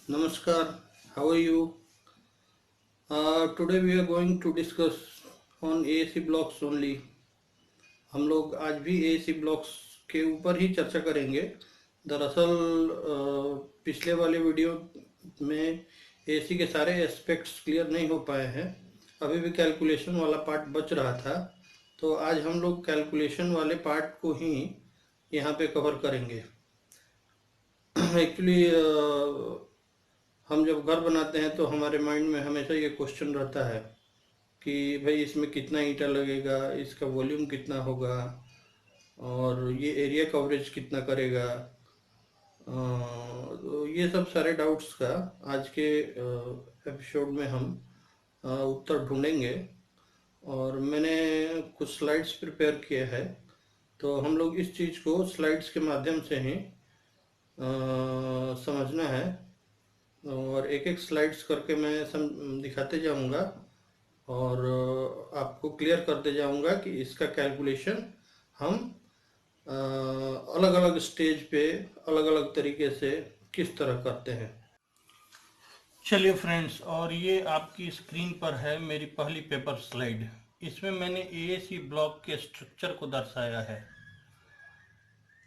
Namaskar, how are you? Today we are going to discuss on AAC blocks only. हम लोग आज भी AAC blocks के ऊपर ही चर्चा करेंगे। दरअसल पिछले वाले वीडियो में AAC के सारे एस्पेक्ट्स क्लियर नहीं हो पाए हैं, अभी भी कैलकुलेशन वाला पार्ट बच रहा था, तो आज हम लोग कैलकुलेशन वाले पार्ट को ही यहाँ पे कवर करेंगे। एक्चुअली हम जब घर बनाते हैं तो हमारे माइंड में हमेशा ये क्वेश्चन रहता है कि भाई इसमें कितना ईंटा लगेगा, इसका वॉल्यूम कितना होगा और ये एरिया कवरेज कितना करेगा। तो ये सब सारे डाउट्स का आज के एपिसोड में हम उत्तर ढूंढेंगे और मैंने कुछ स्लाइड्स प्रिपेयर किए हैं, तो हम लोग इस चीज़ को स्लाइड्स के माध्यम से ही समझना है और एक एक स्लाइड्स करके मैं दिखाते जाऊंगा और आपको क्लियर करते जाऊंगा कि इसका कैलकुलेशन हम अलग अलग स्टेज पे अलग अलग तरीके से किस तरह करते हैं। चलिए फ्रेंड्स, और ये आपकी स्क्रीन पर है मेरी पहली पेपर स्लाइड। इसमें मैंने एएसी ब्लॉक के स्ट्रक्चर को दर्शाया है।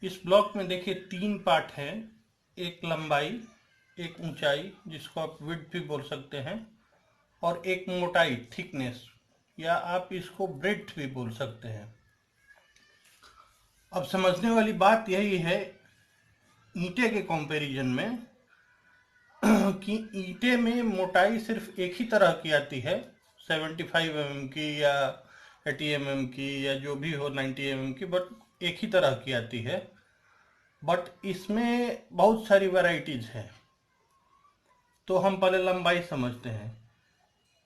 इस ब्लॉक में देखिए 3 पार्ट हैं, एक लंबाई, एक ऊंचाई जिसको आप विड्थ भी बोल सकते हैं, और एक मोटाई थिकनेस, या आप इसको ब्रेड्थ भी बोल सकते हैं। अब समझने वाली बात यही है ईंटे के कंपैरिजन में कि ईंटे में मोटाई सिर्फ एक ही तरह की आती है, 75 mm की या 80 mm की या जो भी हो 90 mm की, बट एक ही तरह की आती है। बट इसमें बहुत सारी वैरायटीज हैं, तो हम पहले लंबाई समझते हैं।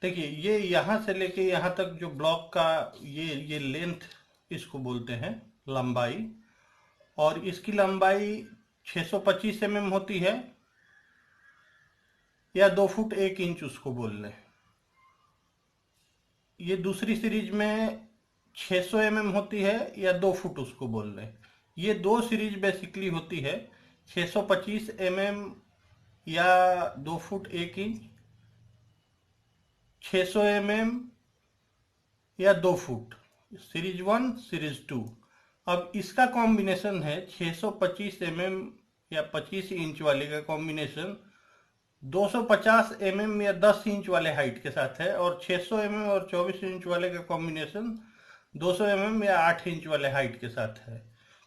देखिए ये यहाँ से लेके यहाँ तक जो ब्लॉक का ये लेंथ, इसको बोलते हैं लंबाई, और इसकी लंबाई 625 mm होती है, या 2 फुट 1 इंच उसको बोल लें। ये दूसरी सीरीज में 600 mm होती है, या 2 फुट उसको बोल लें। ये 2 सीरीज बेसिकली होती है, 625 mm या 2 फुट 1 इंच, 600 mm या 2 फुट, सीरीज 1 सीरीज 2। अब इसका कॉम्बिनेशन है 625 mm या 25 इंच वाले का कॉम्बिनेशन 250 mm या 10 इंच वाले हाइट के साथ है, और 600 mm और 24 इंच वाले का कॉम्बिनेशन 200 mm या 8 इंच वाले हाइट के साथ है।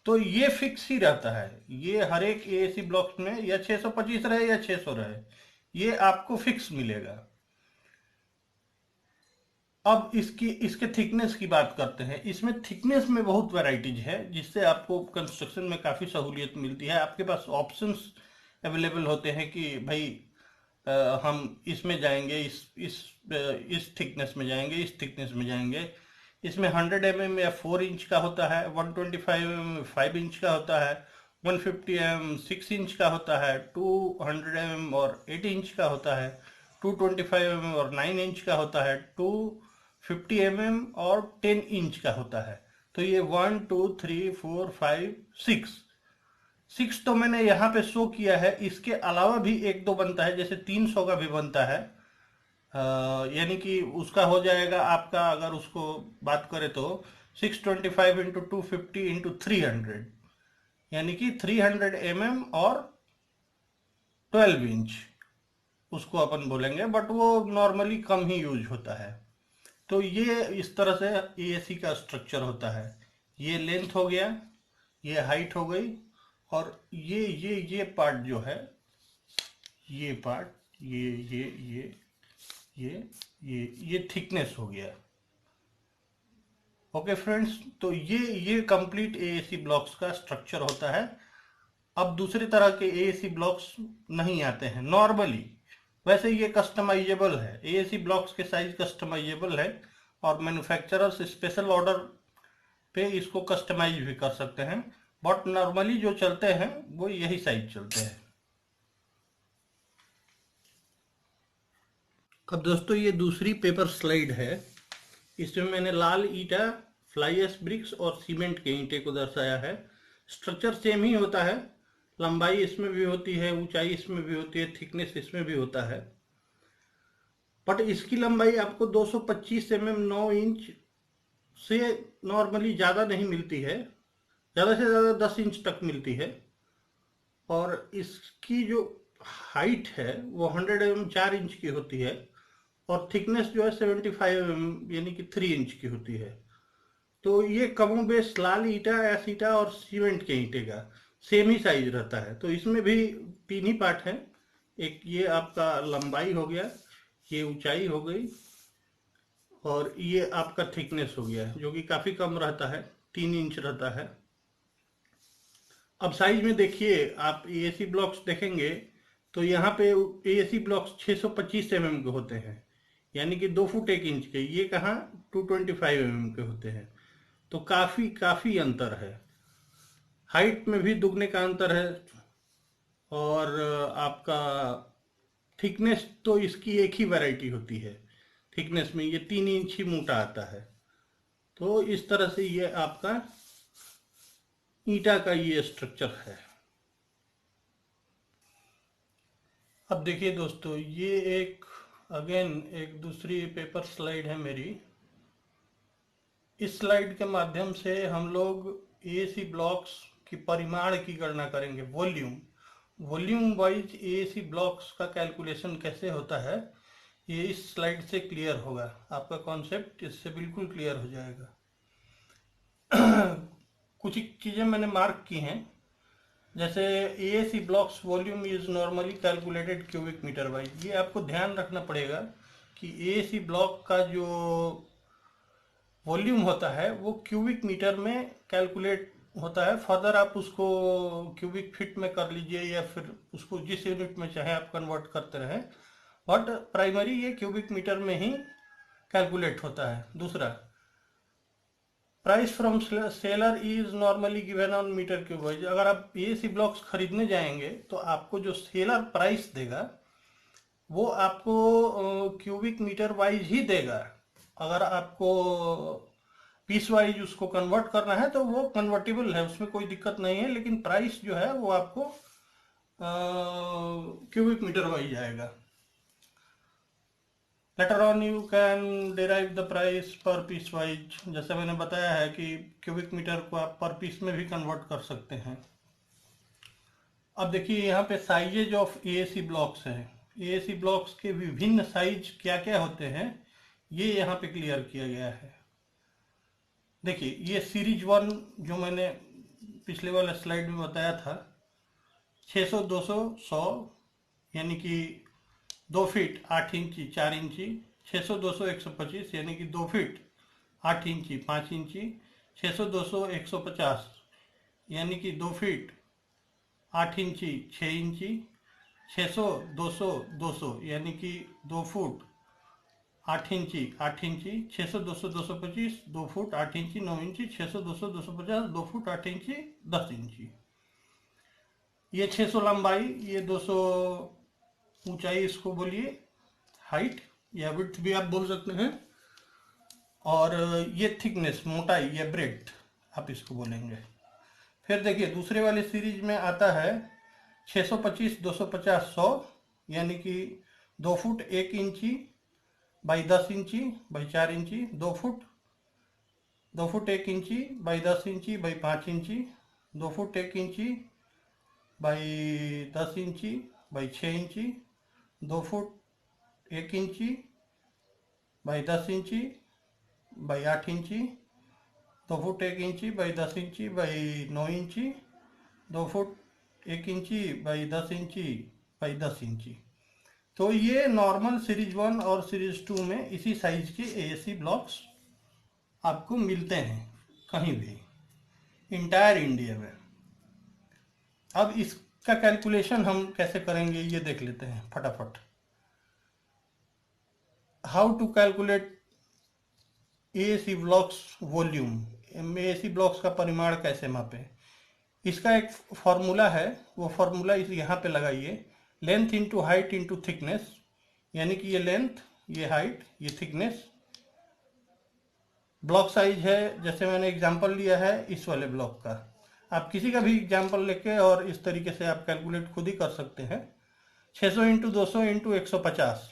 तो ये फिक्स ही रहता है, ये हर एक एएसी ब्लॉक्स में या 625 रहे या 600 रहे, ये आपको फिक्स मिलेगा। अब इसके थिकनेस की बात करते हैं। इसमें थिकनेस में बहुत वैरायटीज है, जिससे आपको कंस्ट्रक्शन में काफ़ी सहूलियत मिलती है। आपके पास ऑप्शंस अवेलेबल होते हैं कि भाई हम इसमें जाएंगे, इस थिकनेस में जाएंगे, इस थिकनेस में जाएंगे। इसमें 100 mm या 4 इंच का होता है, 125 mm 5 इंच का होता है, 150 mm 6 इंच का होता है, 200 mm और 8 इंच का होता है, 225 mm और 9 इंच का होता है, 250 mm और 10 इंच का होता है। तो ये 1 2 3 4 5 6 तो मैंने यहाँ पे शो किया है। इसके अलावा भी 1-2 बनता है, जैसे 300 का भी बनता है, यानी कि उसका हो जाएगा आपका, अगर उसको बात करें तो 625 इंटू 250 इंटू 300, यानी कि 300 mm और 12 इंच उसको अपन बोलेंगे, बट वो नॉर्मली कम ही यूज होता है। तो ये इस तरह से एएसी का स्ट्रक्चर होता है। ये लेंथ हो गया, ये हाइट हो गई, और ये पार्ट जो है, ये पार्ट, ये थिकनेस हो गया। ओके फ्रेंड्स, तो ये कंप्लीट एएसी ब्लॉक्स का स्ट्रक्चर होता है। अब दूसरे तरह के एएसी ब्लॉक्स नहीं आते हैं नॉर्मली। वैसे ये कस्टमाइजेबल है, एएसी ब्लॉक्स के साइज कस्टमाइजेबल है, और मैन्युफैक्चरर्स स्पेशल ऑर्डर पे इसको कस्टमाइज भी कर सकते हैं, बट नॉर्मली जो चलते हैं वो यही साइज चलते हैं। अब दोस्तों ये दूसरी पेपर स्लाइड है। इसमें मैंने लाल ईंटा, फ्लाई ऐश ब्रिक्स और सीमेंट के ईंटे को दर्शाया है। स्ट्रक्चर सेम ही होता है, लंबाई इसमें भी होती है, ऊंचाई इसमें भी होती है, थिकनेस इसमें भी होता है। बट इसकी लंबाई आपको 225 mm 9 इंच से नॉर्मली ज़्यादा नहीं मिलती है, ज़्यादा से ज़्यादा 10 इंच तक मिलती है। और इसकी जो हाइट है वो 100 mm 4 इंच की होती है, और थिकनेस जो है 75 mm यानी कि 3 इंच की होती है। तो ये कमोबेश लाल ईंटा, एस ईंटा और सीमेंट के ईंटे का सेम ही साइज रहता है। तो इसमें भी तीन ही पार्ट हैं। एक ये आपका लंबाई हो गया, ये ऊंचाई हो गई, और ये आपका थिकनेस हो गया, जो कि काफ़ी कम रहता है, 3 इंच रहता है। अब साइज में देखिए, आप एएसी ब्लॉक्स देखेंगे तो यहाँ पे एएसी ब्लॉक्स 625 mm के होते हैं, यानी कि 2 फुट 1 इंच के। ये कहाँ 225 mm के होते हैं। तो काफ़ी काफ़ी अंतर है, हाइट में भी दुगने का अंतर है। और आपका थिकनेस तो इसकी एक ही वैरायटी होती है, थिकनेस में ये 3 इंच ही मोटा आता है। तो इस तरह से ये आपका ईंटा का ये स्ट्रक्चर है। अब देखिए दोस्तों, ये एक अगेन एक दूसरी पेपर स्लाइड है मेरी। इस स्लाइड के माध्यम से हम लोग एएसी ब्लॉक्स की परिमाण की गणना करेंगे, वॉल्यूम वाइज एएसी ब्लॉक्स का कैलकुलेशन कैसे होता है, ये इस स्लाइड से क्लियर होगा। आपका कॉन्सेप्ट इससे बिल्कुल क्लियर हो जाएगा। कुछ चीज़ें मैंने मार्क की हैं, जैसे AAC blocks volume is normally calculated cubic metre wise. ये आपको ध्यान रखना पड़ेगा कि एएसी ब्लॉक का जो वॉल्यूम होता है वो क्यूबिक मीटर में कैलकुलेट होता है। फर्दर आप उसको क्यूबिक फीट में कर लीजिए, या फिर उसको जिस यूनिट में चाहे आप कन्वर्ट करते रहें, बट प्राइमरी ये क्यूबिक मीटर में ही कैलकुलेट होता है। दूसरा, price from seller is normally given on metre cube wise. अगर आप एएसी ब्लॉक्स खरीदने जाएंगे तो आपको जो सेलर प्राइस देगा वो आपको क्यूबिक मीटर वाइज ही देगा। अगर आपको पीस वाइज उसको कन्वर्ट करना है तो वो कन्वर्टेबल है, उसमें कोई दिक्कत नहीं है, लेकिन प्राइस जो है वो आपको क्यूबिक मीटर वाइज आएगा। Later on you can derive the price पर पीस वाइज। जैसे मैंने बताया है कि क्यूबिक मीटर को आप पर पीस में भी कन्वर्ट कर सकते हैं। अब देखिए यहाँ पे साइजेज ऑफ एएसी ब्लॉक्स हैं। एएसी ब्लॉक्स के विभिन्न साइज क्या क्या होते हैं ये यहाँ पे क्लियर किया गया है। देखिए, ये सीरीज 1 जो मैंने पिछले वाले स्लाइड में बताया था, 600, 200, 100 यानी कि 2 फीट 8 इंची 4 इंची, 600, 200, 125 यानी कि 2 फीट 8 इंची 5 इंची, 600, 200, 150 यानी कि 2 फीट 8 इंची 6 इंची, 600, 200, 200 यानी कि 2 फुट 8 इंची 8 इंची, 600, 200, 225 2 फुट 8 इंची 9 इंची, 600, 200, 250 2 फुट 8 इंची 10 इंची। ये 600 लंबाई, ये 200 ऊंचाई, इसको बोलिए हाइट या विड्थ भी आप बोल सकते हैं। और ये थिकनेस, मोटाई या ब्रेड्थ आप इसको बोलेंगे। फिर देखिए दूसरे वाले सीरीज में आता है 625, 250, 100 यानी कि 2 फुट 1 इंची बाई 10 इंची बाई 4 इंची, 2 फुट 1 इंची बाई 10 इंची बाई 5 इंची, 2 फुट 1 इंची बाई 10 इंची बाई 6 इंची, 2 फुट 1 इंची बाई 10 इंची बाई 8 इंची, 2 फुट 1 इंची बाई 10 इंची बाई 9 इंची, 2 फुट 1 इंची बाई 10 इंची बाई 10 इंची। तो ये नॉर्मल सीरीज 1 और सीरीज 2 में इसी साइज के एएसी ब्लॉक्स आपको मिलते हैं कहीं भी, इंटायर इंडिया में। अब इसका कैलकुलेशन हम कैसे करेंगे ये देख लेते हैं फटाफट। How to calculate AAC blocks volume, AAC blocks का परिमाण कैसे मापें। इसका एक फॉर्मूला है, वो फॉर्मूला इस यहाँ पे लगाइए, length into height into thickness, यानी कि ये लेंथ, ये हाइट, ये थिकनेस। ब्लॉक साइज है, जैसे मैंने एग्जांपल लिया है इस वाले ब्लॉक का, आप किसी का भी एग्जाम्पल लेके और इस तरीके से आप कैलकुलेट खुद ही कर सकते हैं। 600 इंटू 200 इंटू 150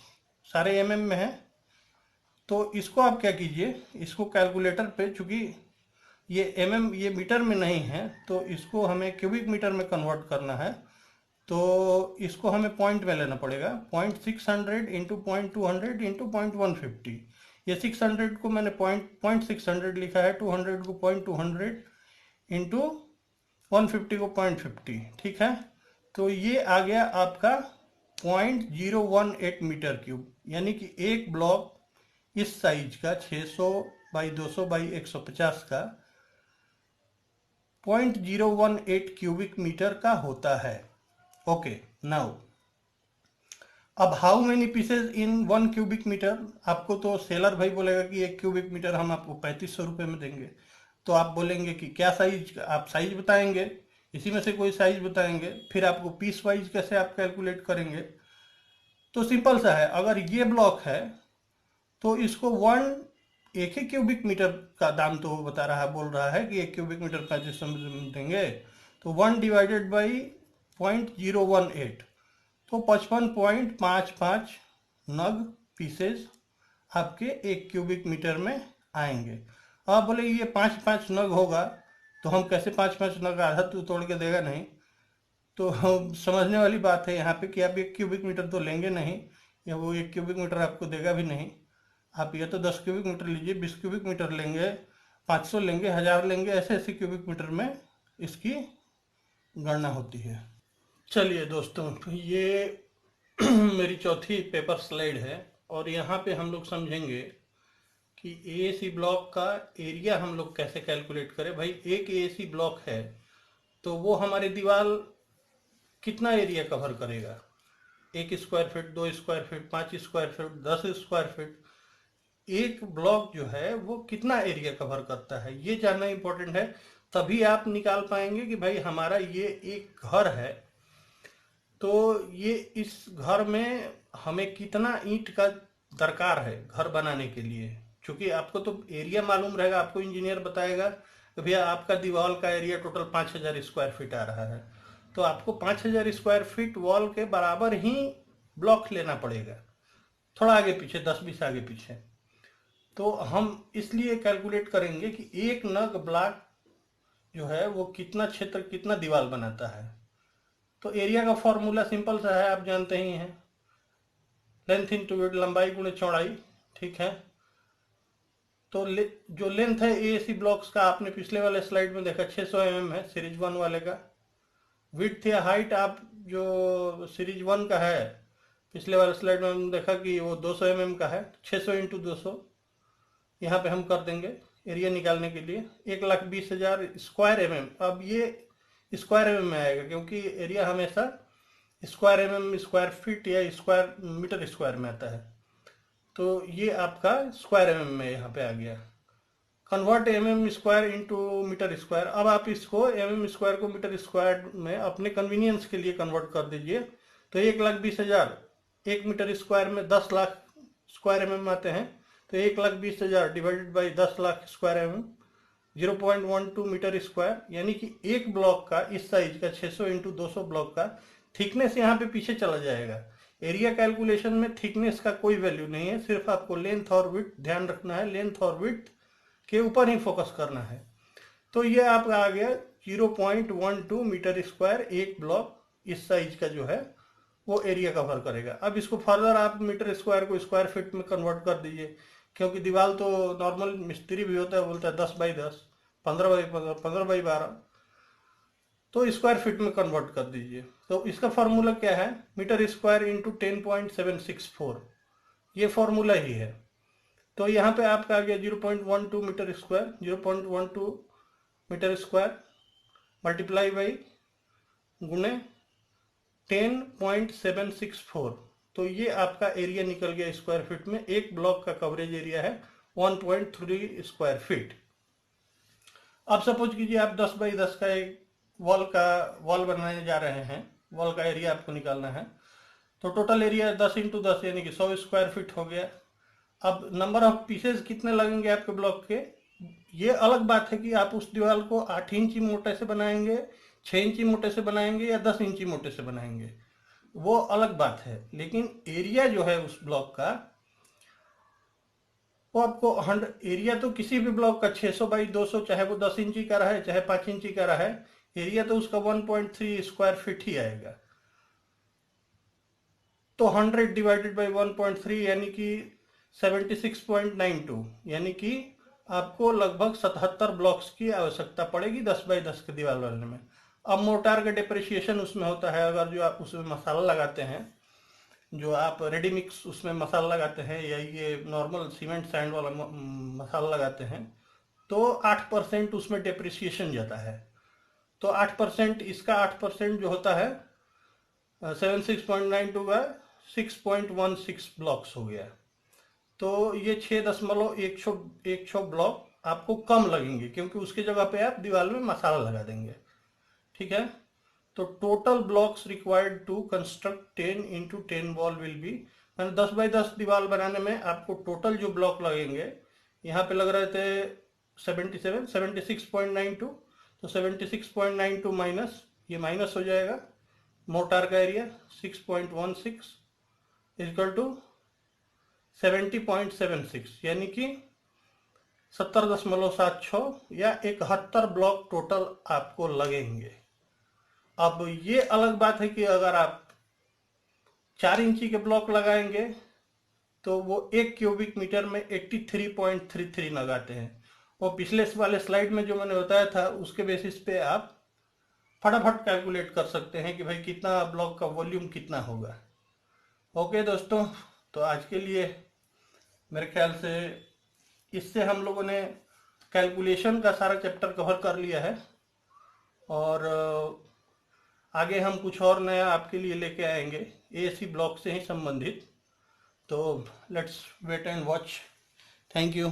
सारे एमएम में है। तो इसको आप क्या कीजिए, इसको कैलकुलेटर पे, चूंकि ये एमएम ये मीटर में नहीं है तो इसको हमें क्यूबिक मीटर में कन्वर्ट करना है। तो इसको हमें पॉइंट में लेना पड़ेगा। 0.600 इंटू 0.200 इंटू 0.150। ये 600 को मैंने 0.600 लिखा है, 200 को 0.200 इंटू 150 को 0.50, ठीक है। तो ये आ गया आपका 0.018 मीटर क्यूब, यानी कि एक ब्लॉक इस साइज का 600 बाई 200 बाई 150 का 0.018 क्यूबिक मीटर का होता है। ओके, नाउ अब how many pieces in 1 cubic metre. आपको तो सेलर भाई बोलेगा कि 1 क्यूबिक मीटर हम आपको 3500 रुपये में देंगे। तो आप बोलेंगे कि क्या साइज, आप साइज बताएंगे, इसी में से कोई साइज बताएंगे, फिर आपको पीस वाइज कैसे आप कैलकुलेट करेंगे। तो सिंपल सा है, अगर ये ब्लॉक है तो इसको एक ही क्यूबिक मीटर का दाम तो बता रहा है, बोल रहा है कि 1 क्यूबिक मीटर 3500 में देंगे। तो 1 डिवाइडेड बाई 0.018, तो 55.55 नग पीसेज आपके 1 क्यूबिक मीटर में आएंगे। आप बोले ये 5-5 नग होगा, तो हम कैसे 5-5 नग, आधा तो तोड़ के देगा नहीं। तो समझने वाली बात है यहाँ पे कि आप 1 क्यूबिक मीटर तो लेंगे नहीं, या वो 1 क्यूबिक मीटर आपको देगा भी नहीं। आप ये तो 10 क्यूबिक मीटर लीजिए, 20 क्यूबिक मीटर लेंगे, 500 लेंगे, 1000 लेंगे, ऐसे ऐसे क्यूबिक मीटर में इसकी गणना होती है। चलिए दोस्तों, ये मेरी चौथी पेपर स्लाइड है और यहाँ पे हम लोग समझेंगे कि एएसी ब्लॉक का एरिया हम लोग कैसे कैलकुलेट करें। भाई एक एएसी ब्लॉक है तो वो हमारे दीवार कितना एरिया कवर करेगा, 1 square feet, 2 square feet, 5 square feet, 10 square feet, एक ब्लॉक जो है वो कितना एरिया कवर करता है, ये जानना इंपॉर्टेंट है। तभी आप निकाल पाएंगे कि भाई हमारा ये एक घर है तो ये इस घर में हमें कितना ईंट का दरकार है घर बनाने के लिए। क्योंकि आपको तो एरिया मालूम रहेगा, आपको इंजीनियर बताएगा कि भैया आपका दीवार का एरिया टोटल 5000 स्क्वायर फीट आ रहा है, तो आपको 5000 स्क्वायर फीट वॉल के बराबर ही ब्लॉक लेना पड़ेगा, थोड़ा आगे पीछे 10-20 आगे पीछे। तो हम इसलिए कैलकुलेट करेंगे कि एक नग ब्लॉक जो है वो कितना क्षेत्र, कितना दीवार बनाता है। तो एरिया का फॉर्मूला सिंपल सा है, आप जानते ही हैं, लेंथ इंटू विड्थ, लंबाई गुणे चौड़ाई, ठीक है। तो जो लेंथ है एएसी ब्लॉक्स का आपने पिछले वाले स्लाइड में देखा 600 mm है सीरीज 1 वाले का। विड्थ या हाइट आप जो सीरीज 1 का है पिछले वाले स्लाइड में हमने देखा कि वो 200 mm का है, 600 इंटू 200 यहाँ पे हम कर देंगे एरिया निकालने के लिए 1,20,000 स्क्वायर एमएम। अब ये स्क्वायर एमएम में आएगा क्योंकि एरिया हमेशा स्क्वायर एमएम, स्क्वायर फीट या स्क्वायर मीटर स्क्वायर में आता है। तो ये आपका स्क्वायर एमएम में यहाँ पे आ गया। Convert mm square into metre square. अब आप इसको एमएम स्क्वायर को मीटर स्क्वायर में अपने कन्वीनियंस के लिए कन्वर्ट कर दीजिए। तो 1,20,000, 1 मीटर स्क्वायर में 10 लाख स्क्वायर एमएम आते हैं, तो 1,20,000 divided by 10 lakh square mm 0.12 metre square, यानी कि एक ब्लॉक का इस साइज का 600 इंटू 200 ब्लॉक का थिकनेस यहाँ पे पीछे चला जाएगा। एरिया कैलकुलेशन में थिकनेस का कोई वैल्यू नहीं है, सिर्फ आपको लेंथ और विड्थ ध्यान रखना है, लेंथ और विड्थ के ऊपर ही फोकस करना है। तो ये आपका आ गया 0.12 मीटर स्क्वायर एक ब्लॉक इस साइज का जो है वो एरिया कवर करेगा। अब इसको फर्दर आप मीटर स्क्वायर को स्क्वायर फीट में कन्वर्ट कर दीजिए, क्योंकि दीवार तो नॉर्मल मिस्त्री भी होता है, बोलता है 10x10, 15x15, 15x12, तो स्क्वायर फीट में कन्वर्ट कर दीजिए। तो इसका फॉर्मूला क्या है, मीटर स्क्वायर इंटू 10.764, ये फॉर्मूला ही है। तो यहाँ पे आपका आ गया 0.12 metre square, 0.12 metre square multiply by गुणे 10.764, तो ये आपका एरिया निकल गया स्क्वायर फीट में। एक ब्लॉक का कवरेज एरिया है 1.3 स्क्वायर फीट। अब सपोज कीजिए आप 10x10 का एक वॉल बनाने जा रहे हैं, वॉल का एरिया आपको निकालना है। तो टोटल एरिया 10 इंटू 10 यानी कि 100 स्क्वायर फीट हो गया। अब नंबर ऑफ पीसेज कितने लगेंगे आपके ब्लॉक के, ये अलग बात है कि आप उस दीवार को 8 इंची मोटे से बनाएंगे, 6 इंची मोटे से बनाएंगे या 10 इंची मोटे से बनाएंगे, वो अलग बात है। लेकिन एरिया जो है उस ब्लॉक का, वो आपको 100 एरिया तो किसी भी ब्लॉक का 600 बाई 200, चाहे वो 10 इंची का रहा है चाहे 5 इंची का रहा है, एरिया तो उसका 1.3 स्क्वायर फीट ही आएगा। तो 100 डिवाइडेड बाई 1.3 यानी कि 76.92, यानी कि आपको लगभग 77 ब्लॉक्स की आवश्यकता पड़ेगी 10 बाई 10 के दीवार बनाने में। अब मोर्टार का डिप्रिशिएशन उसमें होता है, अगर जो आप उसमें मसाला लगाते हैं, जो आप रेडी मिक्स उसमें मसाला लगाते हैं या ये नॉर्मल सीमेंट सैंड वाला मसाला लगाते हैं, तो 8% उसमें डिप्रिशिएशन जाता है। तो 8%, इसका 8% जो होता है 76.92 का 6.16 ब्लॉक्स हो गया। तो ये 6.1 ब्लॉक आपको कम लगेंगे, क्योंकि उसकी जगह पे आप दीवार में मसाला लगा देंगे। ठीक है, तो total blocks required to construct 10 into 10 wall will be, मैंने 10 बाई 10 दीवार बनाने में आपको टोटल जो ब्लॉक लगेंगे, यहाँ पे लग रहे थे 76.92, तो 76.92 माइनस, ये माइनस हो जाएगा मोर्टार का एरिया 6.16 इक्वल टू 70.76, यानी कि 70.76 या 71 ब्लॉक टोटल आपको लगेंगे। अब ये अलग बात है कि अगर आप 4 इंची के ब्लॉक लगाएंगे तो वो 1 क्यूबिक मीटर में 83.33 लगाते हैं। वो पिछले वाले स्लाइड में जो मैंने बताया था उसके बेसिस पे आप फटाफट कैलकुलेट कर सकते हैं कि भाई कितना ब्लॉक का वॉल्यूम कितना होगा। ओके दोस्तों, तो आज के लिए मेरे ख्याल से इससे हम लोगों ने कैलकुलेशन का सारा चैप्टर कवर कर लिया है, और आगे हम कुछ और नया आपके लिए लेके आएंगे एसी ब्लॉक से ही संबंधित। तो let's wait and watch. Thank you.